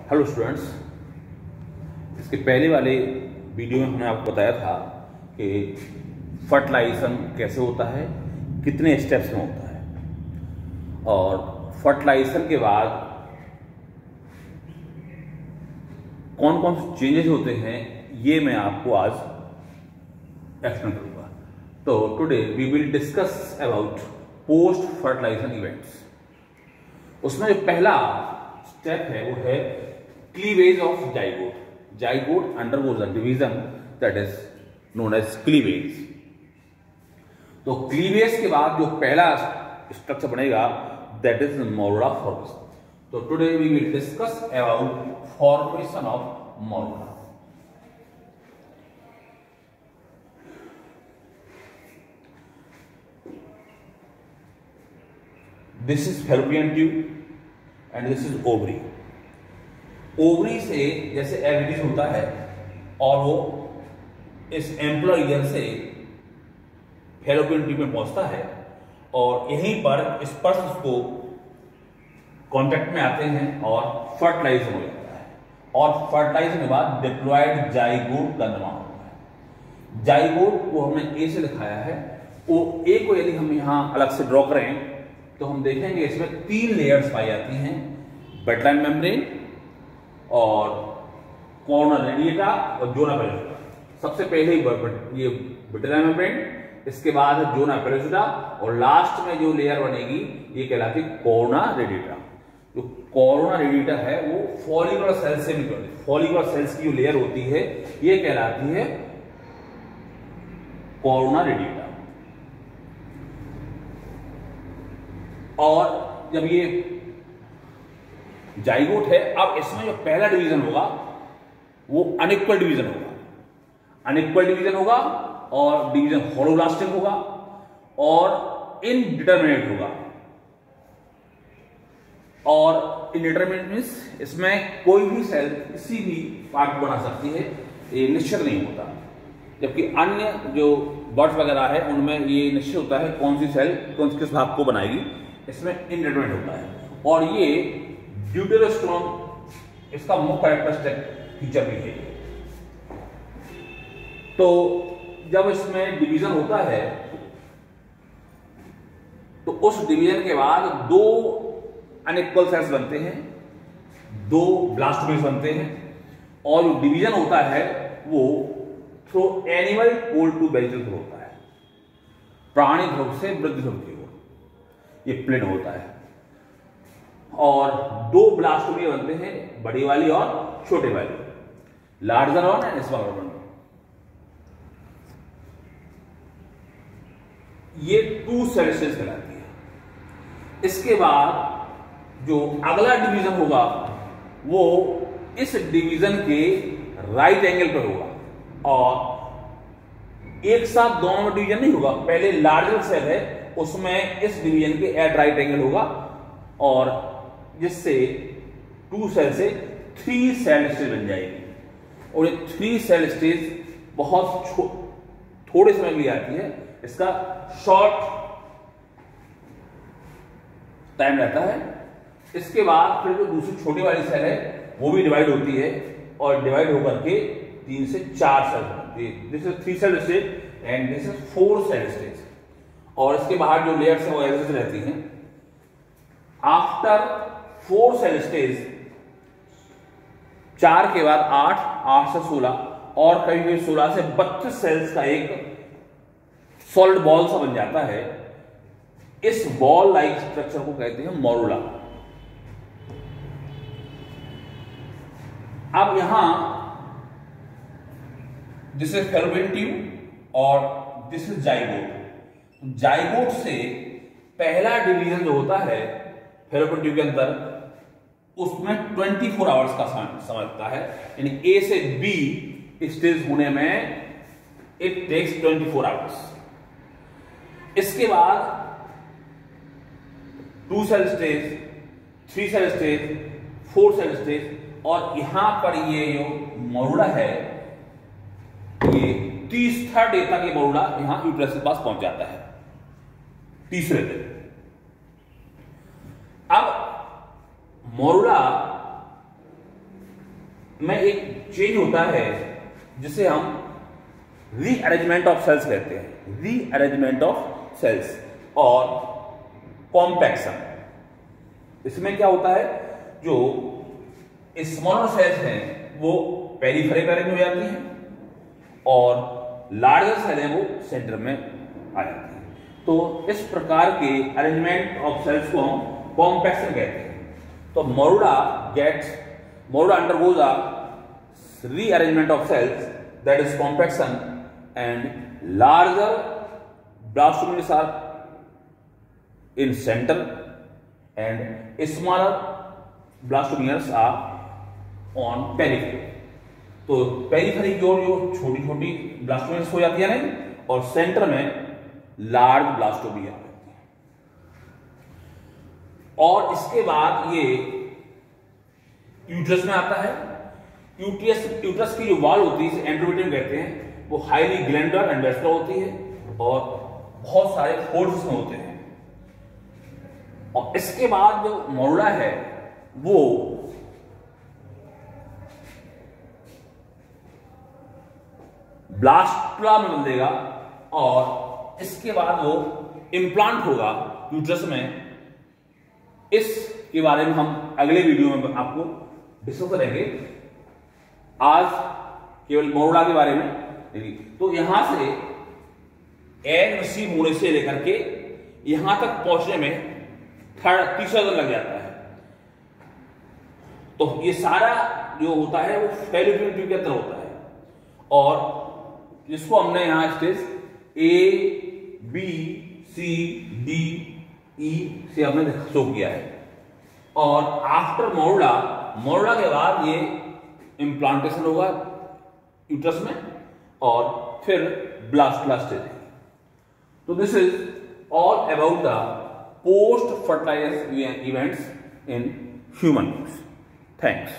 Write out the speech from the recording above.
Hello students, इसके पहले वाले वीडियो में हमने आपको बताया था कि फर्टिलाइजेशन कैसे होता है, कितने स्टेप्स में होता है और फर्टिलाइजेशन के बाद कौन कौन से चेंजेस होते हैं, ये मैं आपको आज एक्सप्लेन करूंगा। तो today we will discuss about post fertilization events. उसमें जो पहला स्टेप है वो है cleavage of zygote. Zygote undergoes a division that is known as cleavage. तो क्लीवेज के बाद जो पहला स्ट्रक्चर बनेगा दैट इज मोरुला फॉर्मेशन। तो today we will discuss about formation of morula. This is fallopian tube and this is ovary. Ovary से जैसे egg release होता है और वो इस एम्प्लॉयर से फैलोपियन ट्यूब में पहुंचता है और यहीं पर स्पर्श को कांटेक्ट में आते हैं और फर्टिलाइजेशन हो जाता है। और फर्टिलाइजेशन के बाद डिप्लॉयड जाइगोट का निर्माण होता है। जाइगोट को हमने ए से दिखाया है। वो ए को यदि हम यहां अलग से ड्रॉ करें तो हम देखेंगे इसमें 3 लेयर्स पाई जाती हैं, बेटलाइन मेम्ब्रेन और कॉर्नर रेडिएटा और जोना पेलोसिटा। सबसे पहले ये बेटलाइन मेम्ब्रेन, इसके बाद जोना पेलोसिटा और लास्ट में जो लेयर बनेगी ये कहलाती है कॉर्ना रेडिएटा। जो कॉर्ना रेडिएटा है वो फॉलिकुलर सेल से निकलती है। फॉलिकुलर सेल्स की जो लेयर होती है ये कहलाती है कॉर्ना रेडिएटा। और जब ये जाइगोट है, अब इसमें जो पहला डिवीजन होगा वो अनइक्वल डिवीजन होगा। अनइक्वल डिवीजन होगा और डिवीजन होलोब्लास्टिक होगा और इनडिटरमिनेट होगा। और इनडिटरमिनेट मींस इसमें कोई भी सेल किसी भी पार्ट बना सकती है, ये निश्चित नहीं होता। जबकि अन्य जो बर्ड्स वगैरह है उनमें ये निश्चित होता है कौन सी सेल किस भाग को बनाएगी, इसमें इनडिटरमिनेट होता है। और ये ड्यूटेरोस्टोम इसका मुख्य कैरेक्टरिस्टिक फीचर भी है। तो जब इसमें डिवीजन होता है तो उस डिवीजन के बाद 2 अनइक्वल सेल्स बनते हैं, 2 ब्लास्टोमेस बनते हैं। और जो डिवीजन होता है वो through animal pole to vegetal ध्रुव होता है, प्राणी ध्रुव से वृद्धि ध्रुव की ओर ये प्लेन होता है। और 2 ब्लास्टोमिया बनते हैं, बड़ी वाली और छोटे वाली, larger one and smaller one. ये 2 सेल स्टेज कहलाती है। इसके बाद जो अगला डिवीजन होगा वो इस डिवीजन के राइट एंगल पर होगा और एक साथ दोनों में डिवीजन नहीं होगा। पहले लार्जर सेल है उसमें इस डिवीजन के एट राइट एंगल होगा और जिससे 2 सेल से 3 सेल स्टेज बन जाएगी। और ये 3 सेल स्टेज बहुत थोड़े समय में आती है, इसका शॉर्ट टाइम रहता है। इसके बाद फिर जो दूसरी छोटी वाली सेल है वो भी डिवाइड होती है और डिवाइड होकर के 3 से 4 सेल बनती है। This is 3 cell stage and this is 4 cell stage. और इसके बाहर जो लेयर्स है वो ऐसे रहती हैं। आफ्टर 4 सेल स्टेज 4 के बाद 8, 8 से 16 और कभी कभी 16 से 32 सेल्स का एक सॉलिड बॉल सा बन जाता है। इस बॉल लाइक स्ट्रक्चर को कहते हैं मोरुला। अब यहां दिस इज फैलोपियन ट्यूब और दिस इज जाइगोट। जाइगोट से पहला डिवीजन जो होता है फैलोपियन ट्यूब के अंदर उसमें 24 आवर्स का समय लगता है। यानी ए से बी स्टेज होने में इट टेक्स 24 आवर्स। इसके बाद 2 cell stage, 3 cell stage, 4 cell stage और यहां पर ये जो मोरुला है ये 30 डे तक ये मोरुला यहां यूट्रस के पास पहुंच जाता है, तीसरे दिन। अब मोरुला में एक चेंज होता है जिसे हम रीअरेंजमेंट ऑफ सेल्स कहते हैं, रीअरेंजमेंट ऑफ सेल्स और कॉम्पैक्शन। इसमें क्या होता है, जो स्मॉलर सेल्स हैं वो पेरिफेरल में हो जाती हैं और लार्जर सेल हैं वो सेंटर में आ जाती हैं। तो इस प्रकार के अरेंजमेंट ऑफ सेल्स को हम कॉम्पैक्शन कहते हैं। तो morula undergoes a rearrangement of cells, that is compaction, and larger blastomeres are in centre and smaller blastomeres are on periphery. तो पेरिफेरी की ओर जो छोटी छोटी ब्लास्टोमेलिस हो जाती है ना, और सेंटर में लार्ज ब्लास्टोमिया रहती है। और इसके बाद ये यूट्रस में आता है। यूट्रस की जो वॉल होती है, एंडोमेट्रियम कहते हैं, वो हाईली ग्लैंडुलर एंड वेस्कुलर होती है और बहुत सारे फोर्स में होते हैं। और इसके बाद जो मोरुला है वो ब्लास्टुला में बदलेगा और इसके बाद वो इम्प्लांट होगा यूट्रस में। इसके बारे में हम अगले वीडियो में आपको डिस्कस करेंगे। आज केवल मोरुला के बारे में नहीं। तो यहां से एग रिसीव होने से लेकर के यहां तक पहुंचने में तीसरा दिन लग जाता है। तो ये सारा जो होता है वो फैलोपियन ट्यूब के अंदर होता है, और जिसको हमने यहां stage A, B, C, D, E से हमने शो किया है। और आफ्टर मोरुला के बाद ये इम्प्लांटेशन होगा यूट्रस में और फिर ब्लास्टुला स्टेज। तो this is all about the post fertilizer events in human beings. Thanks.